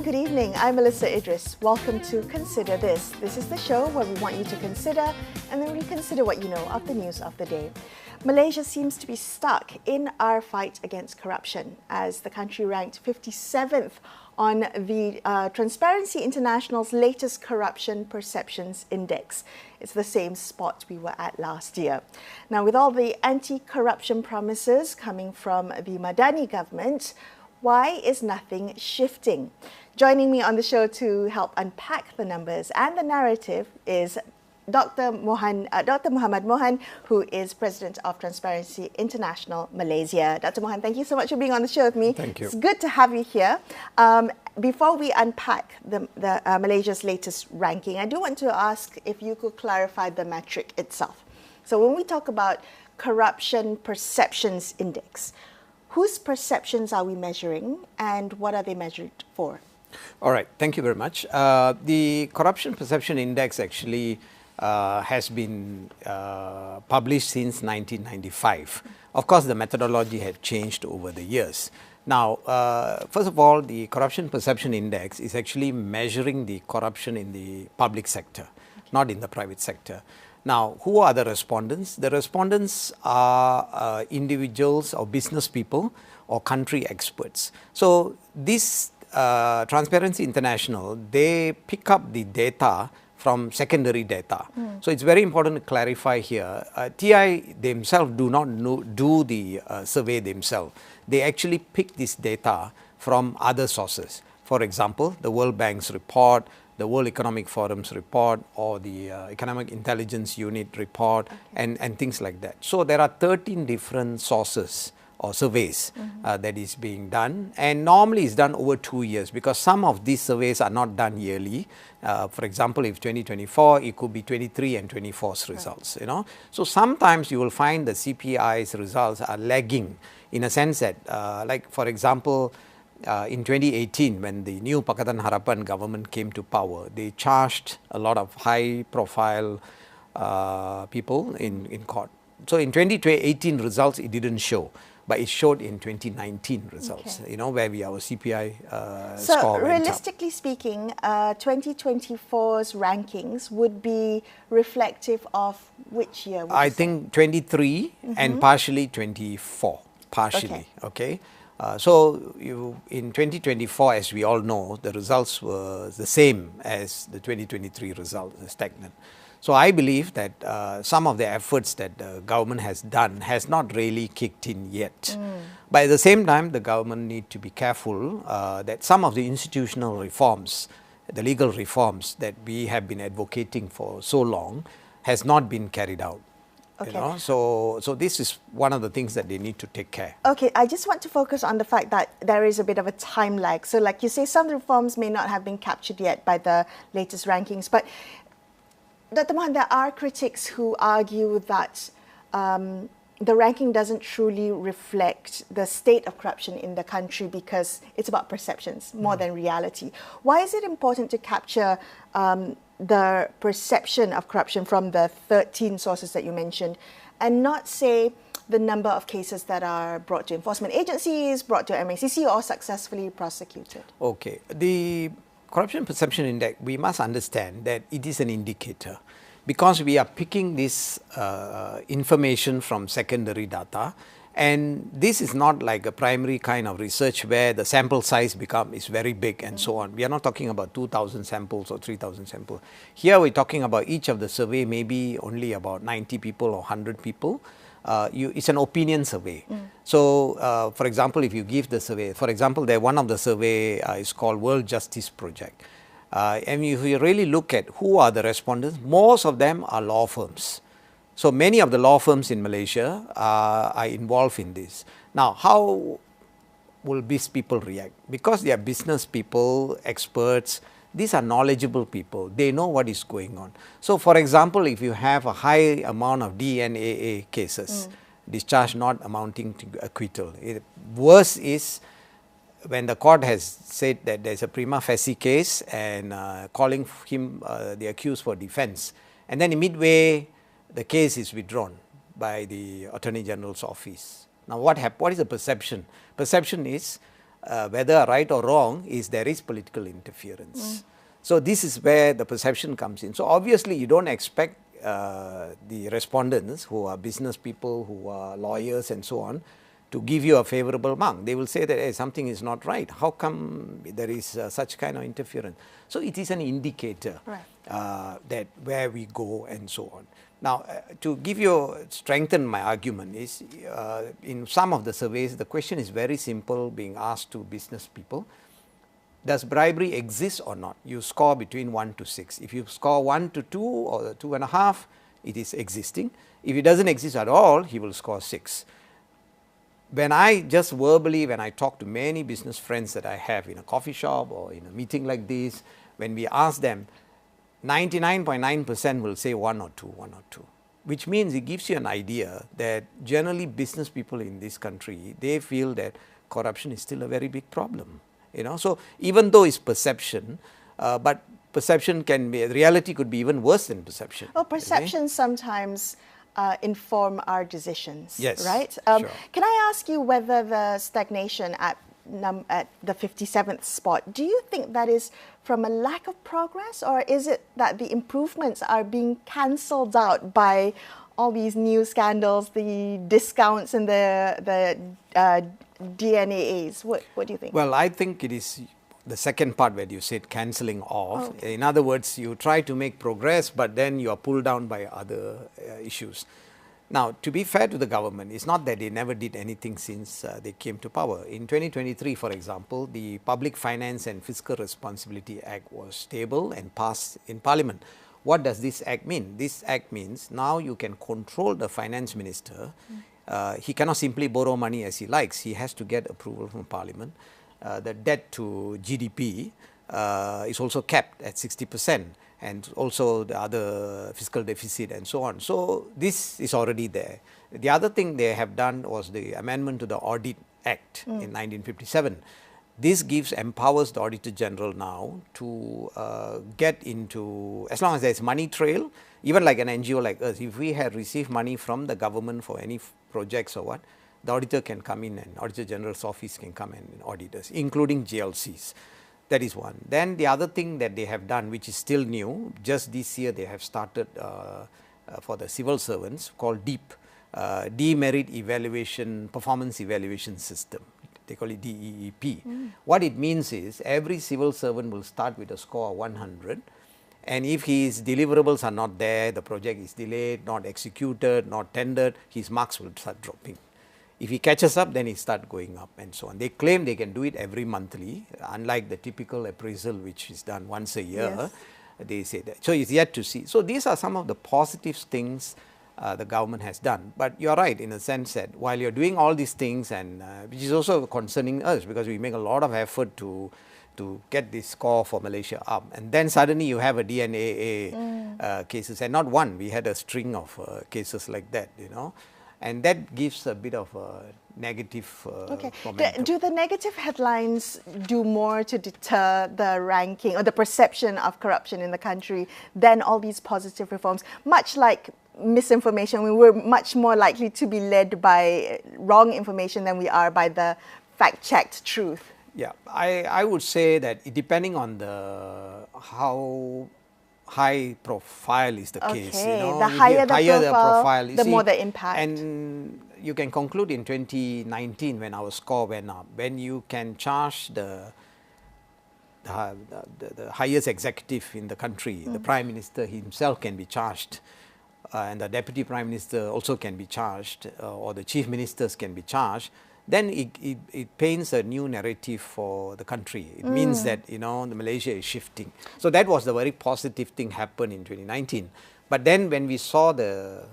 good evening. I'm Melissa Idris. Welcome to Consider This. This is the show where we want you to consider and then reconsider what you know of the news of the day. Malaysia seems to be stuck in our fight against corruption as the country ranked 57th on the Transparency International's latest Corruption Perceptions Index. It's the same spot we were at last year. Now, with all the anti-corruption promises coming from the Madani government, why is nothing shifting? Joining me on the show to help unpack the numbers and the narrative is Dr. Muhammad Mohan, who is President of Transparency International Malaysia. Dr. Mohan, thank you so much for being on the show with me. Thank you. It's good to have you here. Before we unpack Malaysia's latest ranking, I do want to ask if you could clarify the metric itself. So when we talk about Corruption Perceptions Index, whose perceptions are we measuring and what are they measured for? All right, thank you very much. The Corruption Perception Index actually has been published since 1995. Of course, the methodology has changed over the years. Now, first of all, the Corruption Perception Index is actually measuring the corruption in the public sector, not in the private sector. Now, who are the respondents? The respondents are individuals or business people or country experts. So, this Transparency International, they pick up the data from secondary data. So, it's very important to clarify here. TI themselves do not do the survey themselves. They actually pick this data from other sources. For example, the World Bank's report, the World Economic Forum's report, or the Economic Intelligence Unit report, and things like that. So there are 13 different sources or surveys that is being done, and normally it's done over 2 years because some of these surveys are not done yearly. For example, if 2024, it could be 23 and 24's results. You know, so sometimes you will find the CPI's results are lagging in a sense that, like for example, in 2018, when the new Pakatan Harapan government came to power, they charged a lot of high-profile people in court. So in 2018 results, it didn't show, but it showed in 2019 results. Okay. You know, where our CPI score went up. Realistically speaking, 2024's rankings would be reflective of which year? I think 23 and partially 24. Partially, okay. So in 2024, as we all know, the results were the same as the 2023 results, stagnant. So I believe that some of the efforts that the government has done has not really kicked in yet. But at the same time, the government need to be careful that some of the institutional reforms, the legal reforms that we have been advocating for so long has not been carried out. Okay. You know, so this is one of the things that they need to take care. Okay, I just want to focus on the fact that there is a bit of a time lag. So like you say, some reforms may not have been captured yet by the latest rankings. But Dr. Mohan, there are critics who argue that the ranking doesn't truly reflect the state of corruption in the country because it's about perceptions more than reality. Why is it important to capture the perception of corruption from the 13 sources that you mentioned and not say the number of cases that are brought to enforcement agencies, brought to MACC or successfully prosecuted? Okay. The Corruption Perception Index, we must understand that it is an indicator because we are picking this information from secondary data. And this is not like a primary kind of research where the sample size is very big and so on. We are not talking about 2,000 samples or 3,000 samples. Here we're talking about each of the survey maybe only about 90 people or 100 people. It's an opinion survey. So, for example, if you give the survey, for example, one of the survey is called World Justice Project. And if you really look at who are the respondents, most of them are law firms. So many of the law firms in Malaysia are involved in this. Now, how will these people react? Because they are business people, experts, these are knowledgeable people. They know what is going on. So, for example, if you have a high amount of DNAA cases, discharge not amounting to acquittal. Worse is when the court has said that there is a prima facie case and calling him the accused for defence. And then midway, the case is withdrawn by the Attorney General's office. Now, what is the perception? Perception is whether right or wrong, is there is political interference. So this is where the perception comes in. So obviously you don't expect the respondents, who are business people, who are lawyers and so on, to give you a favorable mark. They will say that, hey, something is not right. How come there is such kind of interference? So it is an indicator that where we go and so on. Now, to give you, strengthen my argument is, in some of the surveys, the question is very simple being asked to business people. Does bribery exist or not? You score between 1 to 6. If you score 1 to 2 or 2.5, it is existing. If it doesn't exist at all, he will score 6. When I just verbally, when I talk to many business friends that I have in a coffee shop or in a meeting like this, when we ask them, 99.9% will say 1 or 2, 1 or 2. Which means it gives you an idea that generally business people in this country, they feel that corruption is still a very big problem. You know, so even though it's perception, but perception can be, reality could be even worse than perception. Well, perception sometimes inform our decisions, yes, right? Sure. Can I ask you whether the stagnation at the 57th spot, do you think that is from a lack of progress, or is it that the improvements are being cancelled out by all these new scandals, the discounts and the DNAs? What do you think? Well, I think it is the second part where you said cancelling off. Okay. In other words, you try to make progress, but then you are pulled down by other issues. Now, to be fair to the government, it's not that they never did anything since they came to power. In 2023, for example, the Public Finance and Fiscal Responsibility Act was tabled and passed in Parliament. What does this act mean? This act means now you can control the finance minister. He cannot simply borrow money as he likes. He has to get approval from Parliament. The debt to GDP is also capped at 60%, and also the other fiscal deficit and so on. So this is already there. The other thing they have done was the amendment to the Audit Act in 1957. This empowers the Auditor General now to get into, as long as there is money trail, even like an NGO like us, if we had received money from the government for any projects or what, the auditor can come in and Auditor General's office can come and audit us, including GLCs. That is one. Then the other thing that they have done, which is still new, just this year they have started for the civil servants, called DEEP, Demerit Evaluation, Performance Evaluation System. They call it DEEP. What it means is every civil servant will start with a score of 100, and if his deliverables are not there, the project is delayed, not executed, not tendered, his marks will start dropping. If he catches up, then he starts going up and so on. They claim they can do it every monthly, unlike the typical appraisal which is done once a year. Yes. They say that. So it's yet to see. So these are some of the positive things the government has done. But you're right in a sense that while you're doing all these things, and which is also concerning us because we make a lot of effort to get this score for Malaysia up, and then suddenly you have a DNAA cases, and not one, we had a string of cases like that, you know. And that gives a bit of a negative momentum. Do the negative headlines do more to deter the ranking or the perception of corruption in the country than all these positive reforms? Much like misinformation, we were much more likely to be led by wrong information than we are by the fact-checked truth. Yeah, I would say that depending on how high profile is the case, you know, the higher the profile, the more the impact. And you can conclude in 2019 when our score went up, when you can charge the highest executive in the country, the Prime Minister himself can be charged, and the Deputy Prime Minister also can be charged, or the Chief Ministers can be charged, then it paints a new narrative for the country. It means that, you know, the Malaysia is shifting. So that was the very positive thing happened in 2019. But then when we saw the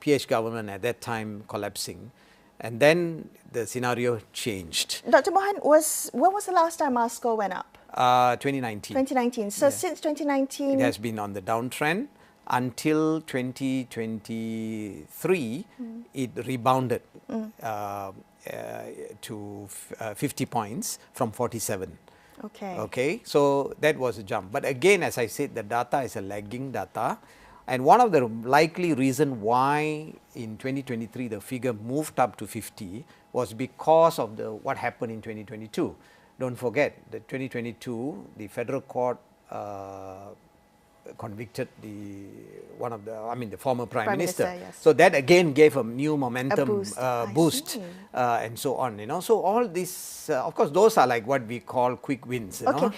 PH government at that time collapsing, and then the scenario changed. Dr. Mohan, when was the last time our score went up? 2019. 2019. So since 2019... It has been on the downtrend. Until 2023, it rebounded to 50 points from 47. Okay. Okay, so that was a jump. But again, as I said, the data is a lagging data. And one of the likely reason why in 2023 the figure moved up to 50 was because of what happened in 2022. Don't forget that 2022 the federal court convicted the former Prime Minister. Yes. So that again gave a new momentum boost, and so on. So all this, of course, those are like what we call quick wins. Okay.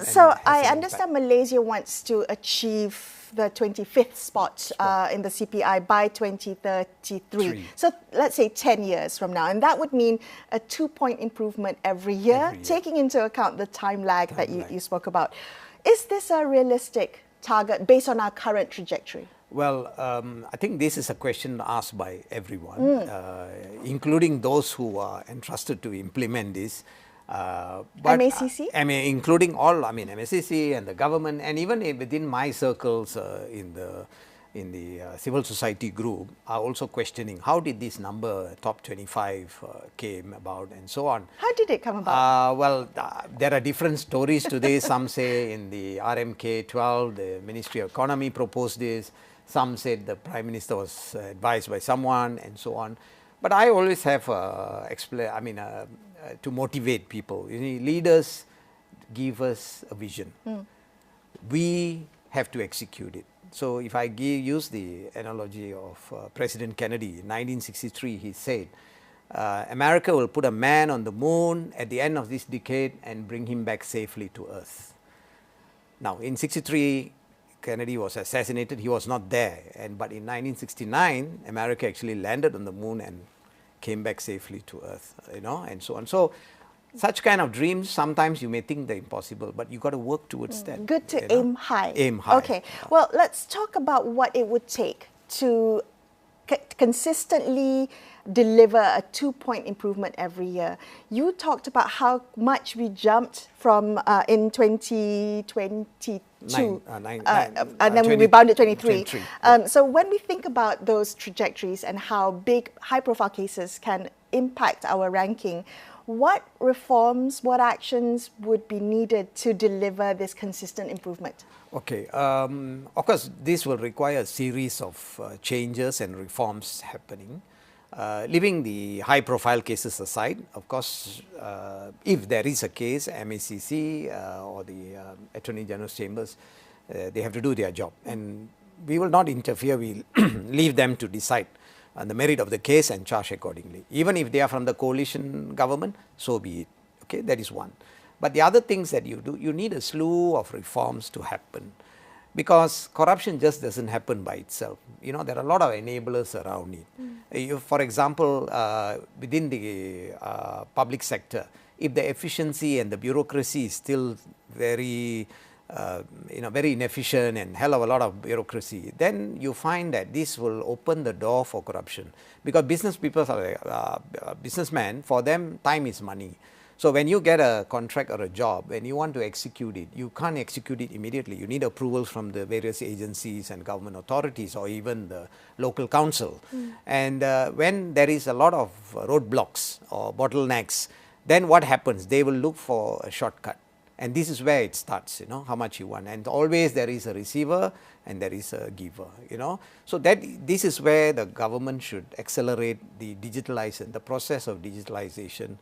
So I understand Malaysia wants to achieve the 25th spot in the CPI by 2033. So let's say 10 years from now, and that would mean a 2-point improvement every year, taking into account the time lag that you spoke about. Is this a realistic target based on our current trajectory? Well, I think this is a question asked by everyone, including those who are entrusted to implement this. But MACC? Including all, MACC and the government, and even within my circles in the civil society group are also questioning how did this number top 25 came about and so on. How did it come about? There are different stories today. Some say in the RMK 12 the Ministry of Economy proposed this. Some said the Prime Minister was advised by someone and so on. But I always have to motivate people. Leaders give us a vision. We have to execute it. So if I use the analogy of President Kennedy, in 1963 he said, America will put a man on the moon at the end of this decade and bring him back safely to Earth. Now in 63 Kennedy was assassinated, he was not there, but in 1969 America actually landed on the moon and came back safely to Earth, and so on. So such kind of dreams, sometimes you may think they're impossible, but you got to work towards that. Good to aim high. Aim high. Okay. Well, let's talk about what it would take to consistently deliver a 2-point improvement every year. You talked about how much we jumped from in 2022, and then we rebounded 23. So when we think about those trajectories and how big high-profile cases can impact our ranking, what reforms, what actions would be needed to deliver this consistent improvement? Okay, of course, this will require a series of changes and reforms happening. Leaving the high-profile cases aside, of course, if there is a case, MACC or the Attorney General's Chambers, they have to do their job. And we will not interfere, we'll leave them to decide on the merit of the case and charge accordingly. Even if they are from the coalition government, so be it. Okay, that is one. But the other things that you do, you need a slew of reforms to happen, because corruption just doesn't happen by itself. There are a lot of enablers around it. For example, within the public sector, if the efficiency and the bureaucracy is still very very inefficient and hell of a lot of bureaucracy, then you find that this will open the door for corruption. Because business people are businessmen, for them time is money. So when you get a contract or a job and you want to execute it, you can't execute it immediately. You need approvals from the various agencies and government authorities or even the local council. And when there is a lot of roadblocks or bottlenecks, then what happens? They will look for a shortcut. And this is where it starts, how much you want. And always there is a receiver and there is a giver, So this is where the government should accelerate the digitalization, the process of digitalization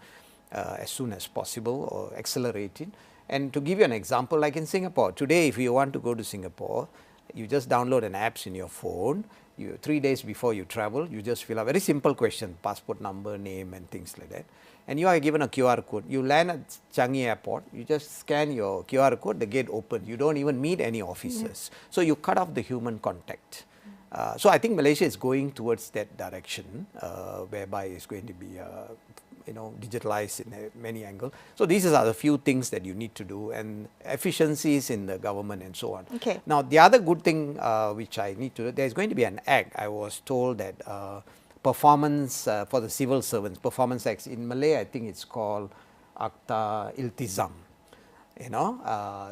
as soon as possible, or accelerate it. And to give you an example, like in Singapore, today if you want to go to Singapore, you just download an app in your phone. 3 days before you travel, you just fill a very simple question, passport number, name and things like that. And you are given a QR code. You land at Changi Airport, you just scan your QR code, the gate opens. You don't even meet any officers. So you cut off the human contact. So I think Malaysia is going towards that direction, whereby it's going to be digitalized in many angles. So these are the few things that you need to do, and efficiencies in the government and so on. Okay. Now the other good thing which I need to do, there is going to be an act. I was told that performance for the civil servants, performance acts in Malay, I think it's called Akta Iltizam.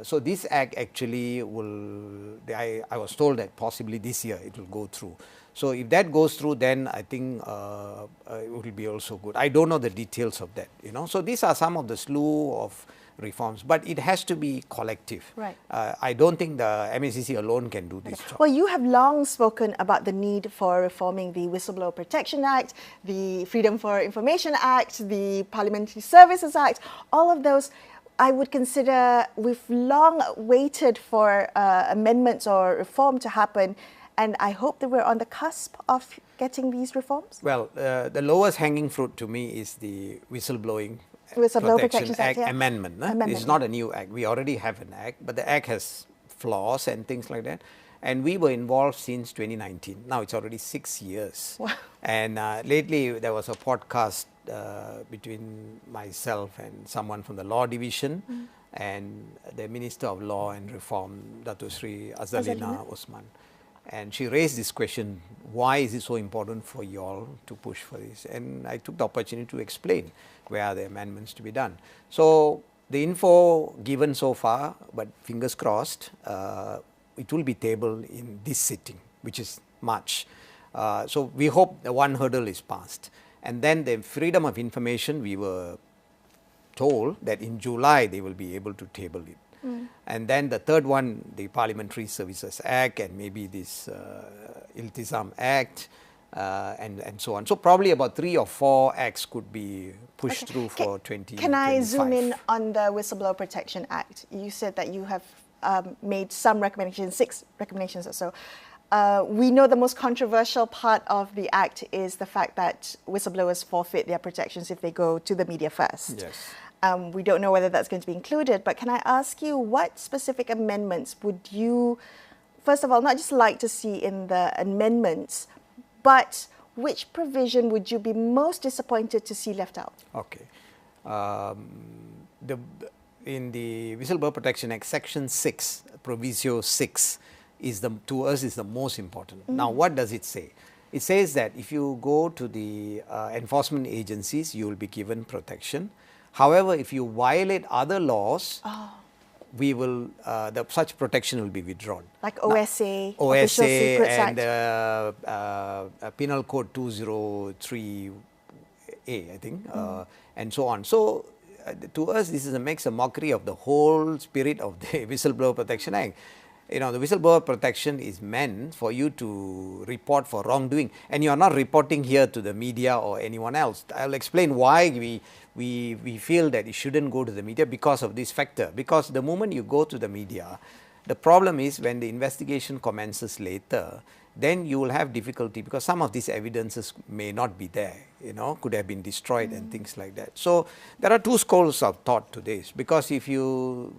So this act actually will, I was told that possibly this year it will go through. So if that goes through, then I think it will be also good. I don't know the details of that, So these are some of the slew of reforms, but it has to be collective. Right. I don't think the MACC alone can do this job. Well, you have long spoken about the need for reforming the Whistleblower Protection Act, the Freedom for Information Act, the Parliamentary Services Act, all of those. I would consider we've long waited for amendments or reform to happen, and I hope that we're on the cusp of getting these reforms. Well, the lowest hanging fruit to me is the Whistleblowing Protection Act amendment. It's not a new act. We already have an act, but the act has flaws and things like that. And we were involved since 2019. Now it's already 6 years. Wow. And lately there was a podcast between myself and someone from the law division and the Minister of Law and Reform, Dato Sri Azalina Osman. And she raised this question, why is it so important for you all to push for this? And I took the opportunity to explain where are the amendments to be done. So the info given so far, but fingers crossed, it will be tabled in this sitting, which is March. So we hope the one hurdle is passed. And then the freedom of information, we were told that in July they will be able to table it. And then the third one, the Parliamentary Services Act and maybe this Iltizam Act and so on. So probably about 3 or 4 acts could be pushed through for 2025. Can I zoom in on the Whistleblower Protection Act? You said that you have made some recommendations, 6 recommendations or so. We know the most controversial part of the Act is the fact that whistleblowers forfeit their protections if they go to the media first. Yes. We don't know whether that's going to be included, but can I ask you what specific amendments would you, first of all, not just like to see in the amendments, but which provision would you be most disappointed to see left out? Okay. In the Whistleblower Protection Act, Section 6, Proviso 6, to us is the most important. Now, what does it say? It says that if you go to the enforcement agencies, you will be given protection. However, if you violate other laws, we will such protection will be withdrawn. Like OSA, OSA and Penal Code 203A, I think, and so on. So, to us, this makes a mockery of the whole spirit of the Whistleblower Protection Act. You know, the whistleblower protection is meant for you to report for wrongdoing, and you are not reporting here to the media or anyone else. I'll explain why we feel that it shouldn't go to the media because of this factor. Because the moment you go to the media, the problem is when the investigation commences later, then you will have difficulty because some of these evidences may not be there, you know, could have been destroyed and things like that. So there are 2 schools of thought to this, because if you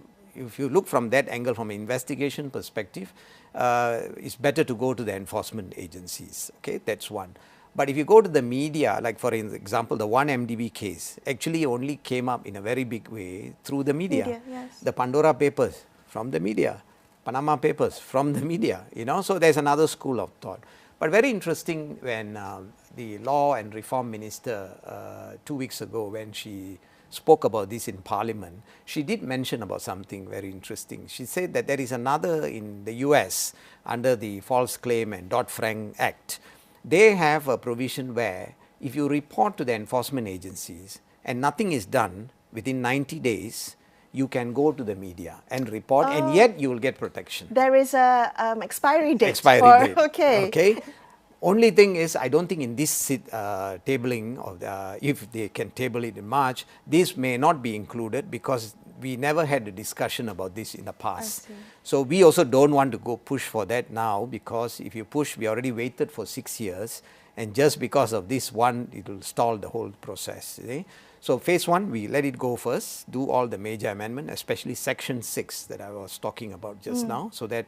look from that angle, from an investigation perspective, it's better to go to the enforcement agencies. Okay, that's one. But if you go to the media, like for example, the 1MDB case actually only came up in a very big way through the media. Yes. The Pandora Papers from the media, Panama Papers from the media, you know. So there's another school of thought. But very interesting when the Law and Reform Minister 2 weeks ago, when she spoke about this in Parliament, she did mention about something very interesting. She said that there is another in the US under the False Claim and Dodd-Frank Act. They have a provision where if you report to the enforcement agencies and nothing is done within 90 days, you can go to the media and report, and yet you will get protection. There is a expiry date. Expiry date. Okay. Only thing is, I don't think in this tabling of if they can table it in March, this may not be included because we never had a discussion about this in the past. So we also don't want to go push for that now, because if you push, we already waited for 6 years, and just because of this one, it will stall the whole process. So phase 1, we let it go first, do all the major amendment, especially Section 6 that I was talking about just now, so that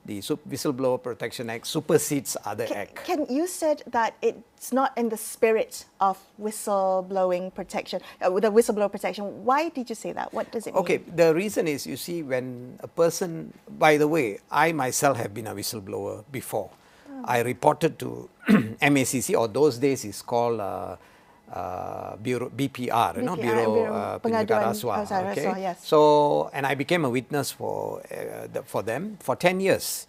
the Whistleblower Protection Act supersedes other acts. You said that it's not in the spirit of whistleblowing protection, the whistleblower protection. Why did you say that? What does it mean? Okay, the reason is, you see, when a person, by the way, I myself have been a whistleblower before. I reported to MACC, or those days it's called Bureau BPR, Bureau Penyegaran Rasuah. Okay, yes. So, and I became a witness for them for 10 years.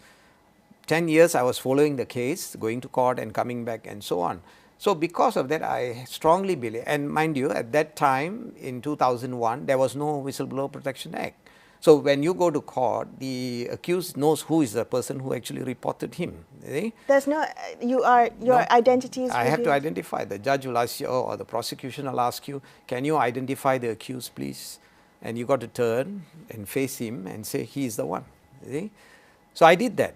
10 years I was following the case, going to court and coming back and so on. So because of that, I strongly believe, and mind you, at that time in 2001, there was no Whistleblower Protection Act. So when you go to court, the accused knows who is the person who actually reported him. See? There's no, your identity is I have to revealed? identify. The judge will ask you, or the prosecution will ask you, can you identify the accused, please? And you got to turn and face him and say, he is the one. See? So I did that,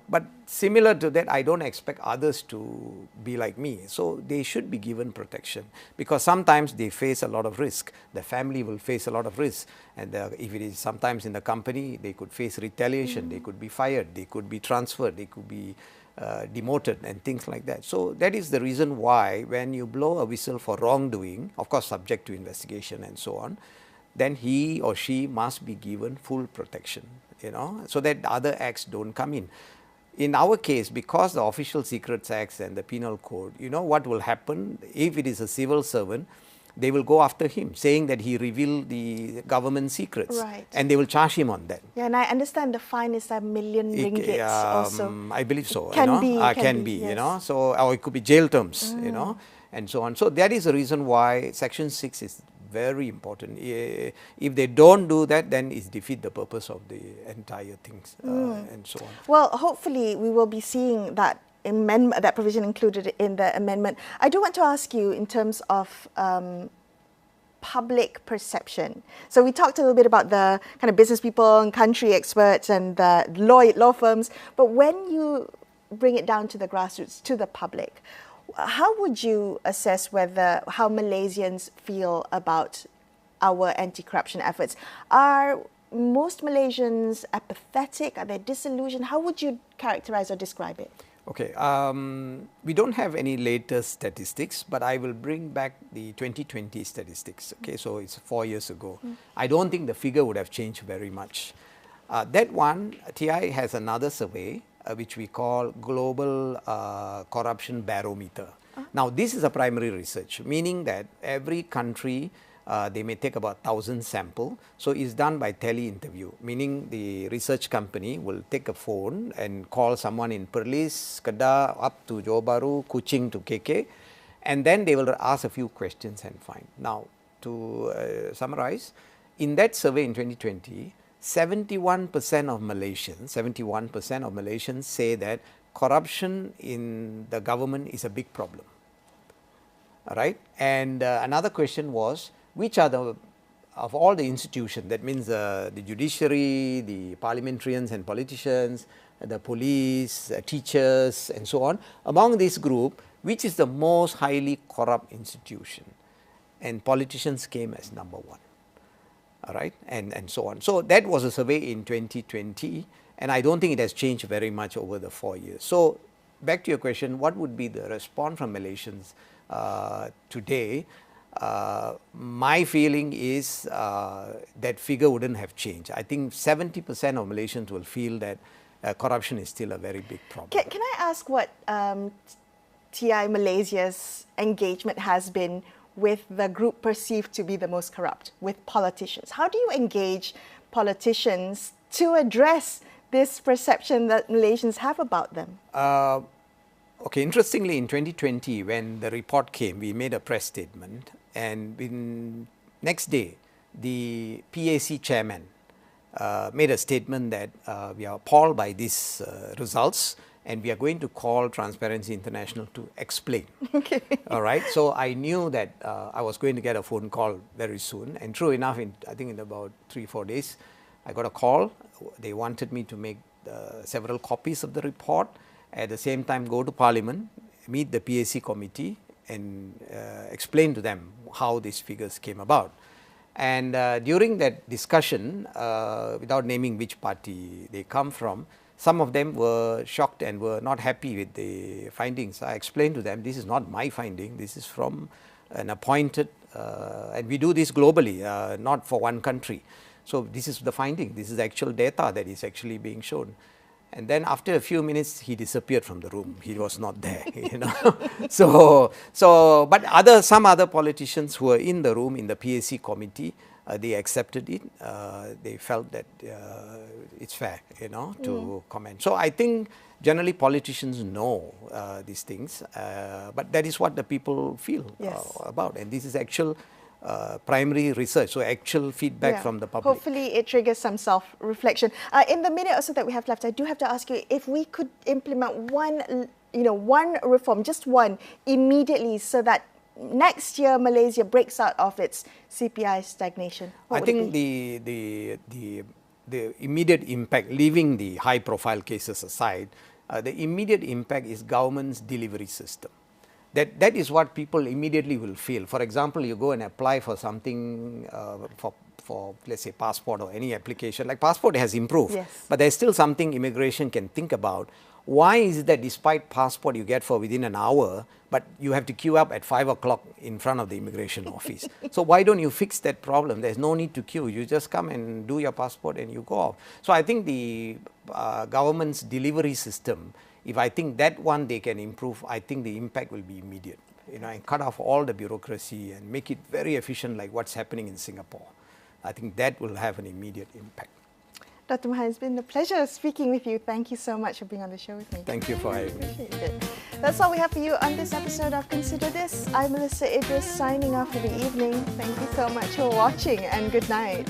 but similar to that, I don't expect others to be like me. So they should be given protection, because sometimes they face a lot of risk. The family will face a lot of risk. And if it is sometimes in the company, they could face retaliation, they could be fired, they could be transferred, they could be demoted and things like that. So that is the reason why when you blow a whistle for wrongdoing, of course subject to investigation and so on, then he or she must be given full protection, so that other acts don't come in. In our case, because the Official Secrets Acts and the Penal Code, what will happen if it is a civil servant, they will go after him, saying that he revealed the government secrets, right, and they will charge him on that. Yeah, and I understand the fine is $1 million also. I believe so. Can be, yes. So, or it could be jail terms, and so on. So that is the reason why Section 6 is very important. If they don't do that, then it defeats the purpose of the entire things and so on. Well, hopefully we will be seeing that amendment, that provision included in the amendment. I do want to ask you in terms of public perception. So we talked a little bit about the kind of business people and country experts and the law firms, but when you bring it down to the grassroots, to the public, how would you assess how Malaysians feel about our anti-corruption efforts? Are most Malaysians apathetic? Are they disillusioned? How would you characterize or describe it? Okay, we don't have any latest statistics, but I will bring back the 2020 statistics. Okay, so it's 4 years ago. I don't think the figure would have changed very much. That one, TI has another survey, which we call Global Corruption Barometer. Now, this is a primary research, meaning that every country, they may take about 1,000 sample. So it's done by tele-interview, meaning the research company will take a phone and call someone in Perlis, Kedah, up to Johor Bahru, Kuching to KK, and then they will ask a few questions and find. Now, to summarize, in that survey in 2020, 71% of Malaysians say that corruption in the government is a big problem. All right, and another question was, which are of all the institutions, that means the judiciary, the parliamentarians and politicians, the police, teachers and so on, among this group, which is the most highly corrupt institution? And politicians came as number one. All right, and so on. So that was a survey in 2020, and I don't think it has changed very much over the 4 years. So back to your question, what would be the response from Malaysians today? My feeling is that figure wouldn't have changed. I think 70% of Malaysians will feel that corruption is still a very big problem. Can I ask what TI Malaysia's engagement has been with the group perceived to be the most corrupt, with politicians? How do you engage politicians to address this perception that Malaysians have about them? Okay, interestingly, in 2020, when the report came, we made a press statement, and next day, the PAC chairman made a statement that we are appalled by these results, and we are going to call Transparency International to explain. Okay. All right. So I knew that I was going to get a phone call very soon, and true enough, I think in about 3-4 days, I got a call. They wanted me to make several copies of the report. At the same time, go to Parliament, meet the PAC committee, and explain to them how these figures came about. And during that discussion, without naming which party they come from, some of them were shocked and were not happy with the findings. I explained to them, this is not my finding, this is from an appointed, and we do this globally, not for one country. So this is the finding, this is the actual data that is actually being shown. And then after a few minutes, he disappeared from the room. He was not there, But some other politicians who were in the room in the PAC committee, they accepted it. They felt that it's fair, to comment. So I think Generally, politicians know these things, but that is what the people feel about. And this is actual primary research, so actual feedback from the public. Hopefully it triggers some self-reflection. In the minute or so that we have left, I do have to ask you if we could implement one reform, just one, immediately, so that next year Malaysia breaks out of its CPI stagnation. I think the immediate impact, leaving the high-profile cases aside, the immediate impact is government's delivery system. That is what people immediately will feel. For example, you go and apply for something for let's say passport or any application. Like passport has improved, but there's still something immigration can think about. Why is it that despite passport you get for within an hour, but you have to queue up at 5 o'clock in front of the immigration office? So why don't you fix that problem? There's no need to queue. You just come and do your passport and you go off. So I think the government's delivery system, if I think that one they can improve, I think the impact will be immediate. And cut off all the bureaucracy and make it very efficient like what's happening in Singapore. I think that will have an immediate impact. Dr. Mohan, it's been a pleasure speaking with you. Thank you so much for being on the show with me. Thank you for having me. Appreciate it. That's all we have for you on this episode of Consider This. I'm Melissa Idris signing off for the evening. Thank you so much for watching and good night.